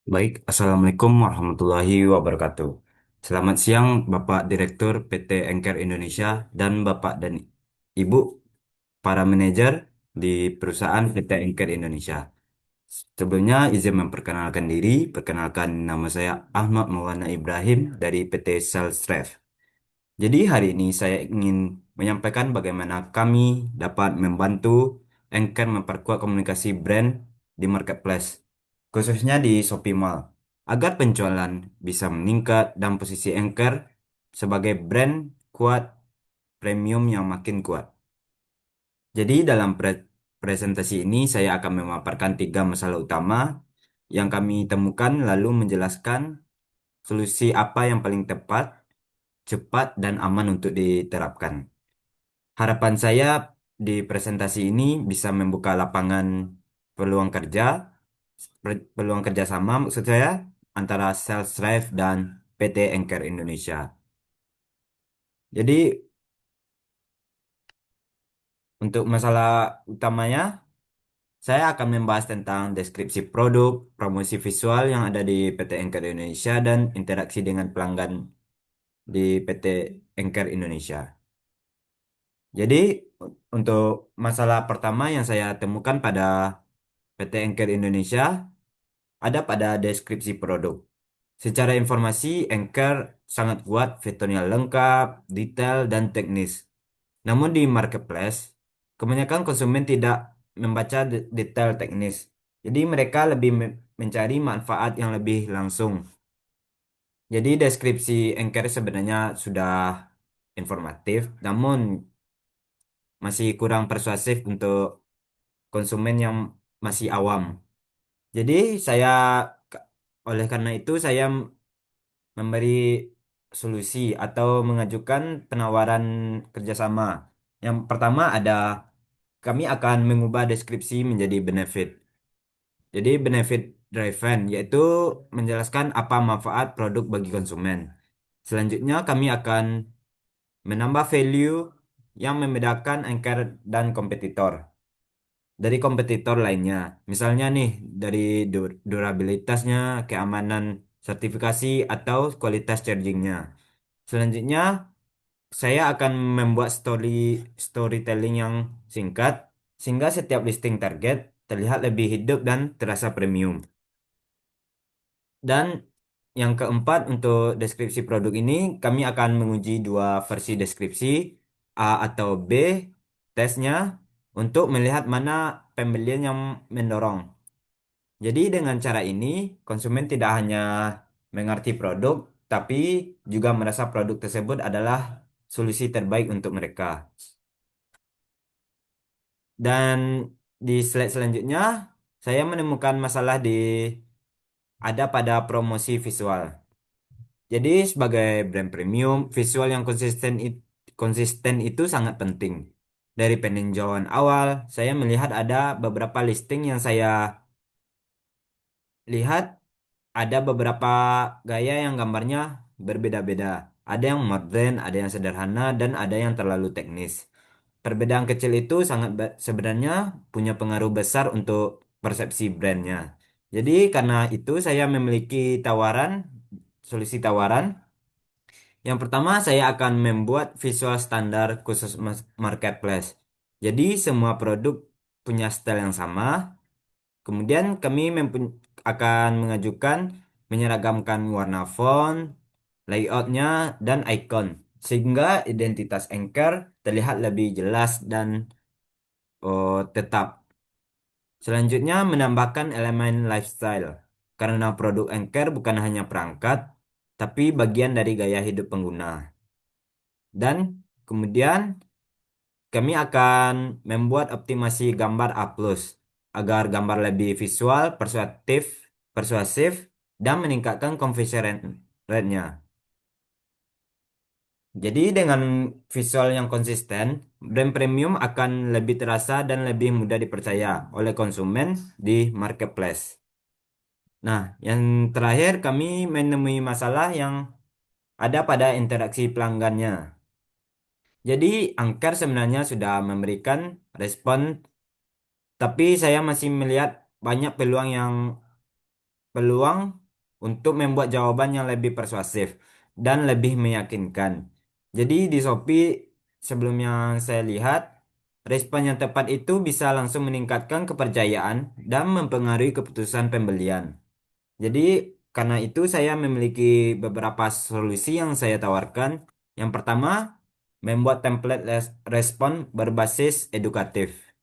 Baik, Assalamualaikum warahmatullahi wabarakatuh. Selamat siang, Bapak Direktur PT Anchor Indonesia dan Bapak dan Ibu para manajer di perusahaan PT Anchor Indonesia. Sebelumnya izin memperkenalkan diri, perkenalkan nama saya Ahmad Maulana Ibrahim dari PT Salesref. Jadi hari ini saya ingin menyampaikan bagaimana kami dapat membantu Anchor memperkuat komunikasi brand di marketplace, khususnya di Shopee Mall, agar penjualan bisa meningkat dan posisi Anchor sebagai brand kuat premium yang makin kuat. Jadi dalam presentasi ini saya akan memaparkan tiga masalah utama yang kami temukan lalu menjelaskan solusi apa yang paling tepat, cepat, dan aman untuk diterapkan. Harapan saya di presentasi ini bisa membuka lapangan peluang kerja, peluang kerjasama maksud saya antara Sales Drive dan PT Anchor Indonesia. Jadi untuk masalah utamanya, saya akan membahas tentang deskripsi produk, promosi visual yang ada di PT Anchor Indonesia, dan interaksi dengan pelanggan di PT Anchor Indonesia. Jadi untuk masalah pertama yang saya temukan pada PT Anchor Indonesia ada pada deskripsi produk. Secara informasi, Anchor sangat kuat, fiturnya lengkap, detail, dan teknis. Namun di marketplace, kebanyakan konsumen tidak membaca detail teknis. Jadi mereka lebih mencari manfaat yang lebih langsung. Jadi deskripsi Anchor sebenarnya sudah informatif, namun masih kurang persuasif untuk konsumen yang masih awam. Jadi saya oleh karena itu saya memberi solusi atau mengajukan penawaran kerjasama. Yang pertama ada kami akan mengubah deskripsi menjadi benefit. Jadi benefit driven yaitu menjelaskan apa manfaat produk bagi konsumen. Selanjutnya kami akan menambah value yang membedakan Anchor dan kompetitor dari kompetitor lainnya. Misalnya nih dari durabilitasnya, keamanan sertifikasi atau kualitas chargingnya. Selanjutnya, saya akan membuat storytelling yang singkat sehingga setiap listing target terlihat lebih hidup dan terasa premium. Dan yang keempat, untuk deskripsi produk ini, kami akan menguji dua versi deskripsi, A atau B, tesnya, untuk melihat mana pembelian yang mendorong. Jadi dengan cara ini, konsumen tidak hanya mengerti produk, tapi juga merasa produk tersebut adalah solusi terbaik untuk mereka. Dan di slide selanjutnya, saya menemukan masalah ada pada promosi visual. Jadi sebagai brand premium, visual yang konsisten itu sangat penting. Dari peninjauan awal, saya melihat ada beberapa listing yang saya lihat ada beberapa gaya yang gambarnya berbeda-beda. Ada yang modern, ada yang sederhana, dan ada yang terlalu teknis. Perbedaan kecil itu sebenarnya punya pengaruh besar untuk persepsi brandnya. Jadi karena itu saya memiliki solusi tawaran. Yang pertama, saya akan membuat visual standar khusus marketplace. Jadi semua produk punya style yang sama. Kemudian kami akan mengajukan menyeragamkan warna font, layoutnya, dan icon. Sehingga identitas Anchor terlihat lebih jelas dan tetap. Selanjutnya, menambahkan elemen lifestyle. Karena produk Anchor bukan hanya perangkat, tapi bagian dari gaya hidup pengguna. Dan kemudian kami akan membuat optimasi gambar A+, agar gambar lebih visual, persuasif, dan meningkatkan conversion rate-nya. Jadi dengan visual yang konsisten, brand premium akan lebih terasa dan lebih mudah dipercaya oleh konsumen di marketplace. Nah, yang terakhir kami menemui masalah yang ada pada interaksi pelanggannya. Jadi, Angker sebenarnya sudah memberikan respon, tapi saya masih melihat banyak peluang yang peluang untuk membuat jawaban yang lebih persuasif dan lebih meyakinkan. Jadi di Shopee sebelum yang saya lihat, respon yang tepat itu bisa langsung meningkatkan kepercayaan dan mempengaruhi keputusan pembelian. Jadi karena itu saya memiliki beberapa solusi yang saya tawarkan. Yang pertama, membuat template respon berbasis edukatif.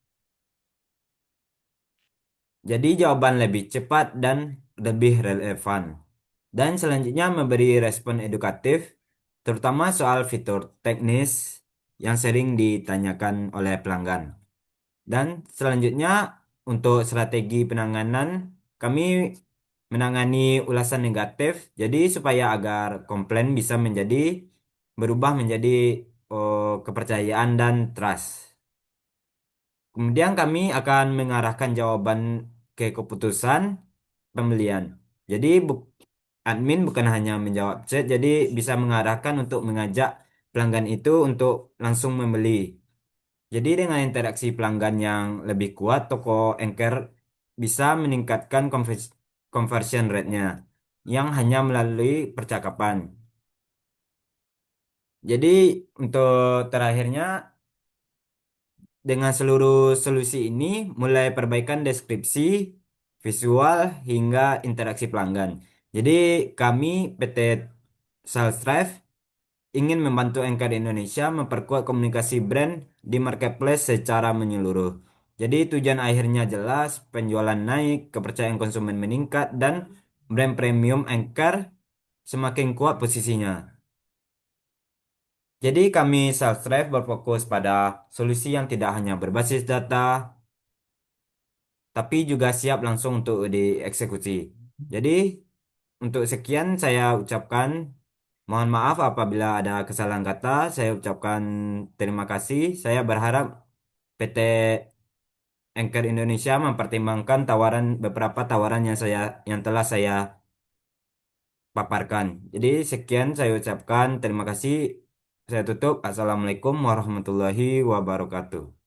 Jadi jawaban lebih cepat dan lebih relevan. Dan selanjutnya memberi respon edukatif, terutama soal fitur teknis yang sering ditanyakan oleh pelanggan. Dan selanjutnya untuk strategi penanganan, kami menangani ulasan negatif, jadi supaya agar komplain bisa berubah menjadi kepercayaan dan trust. Kemudian kami akan mengarahkan jawaban ke keputusan pembelian. Jadi admin bukan hanya menjawab chat, jadi bisa mengarahkan untuk mengajak pelanggan itu untuk langsung membeli. Jadi dengan interaksi pelanggan yang lebih kuat, toko Anchor bisa meningkatkan conversion rate-nya yang hanya melalui percakapan. Jadi untuk terakhirnya, dengan seluruh solusi ini, mulai perbaikan deskripsi, visual, hingga interaksi pelanggan. Jadi kami PT Sales Drive ingin membantu Anchor Indonesia memperkuat komunikasi brand di marketplace secara menyeluruh. Jadi tujuan akhirnya jelas, penjualan naik, kepercayaan konsumen meningkat, dan brand premium Anchor semakin kuat posisinya. Jadi kami Sales Drive berfokus pada solusi yang tidak hanya berbasis data, tapi juga siap langsung untuk dieksekusi. Jadi untuk sekian saya ucapkan mohon maaf apabila ada kesalahan kata. Saya ucapkan terima kasih. Saya berharap PT Anchor Indonesia mempertimbangkan beberapa tawaran yang telah saya paparkan. Jadi sekian saya ucapkan terima kasih. Saya tutup. Assalamualaikum warahmatullahi wabarakatuh.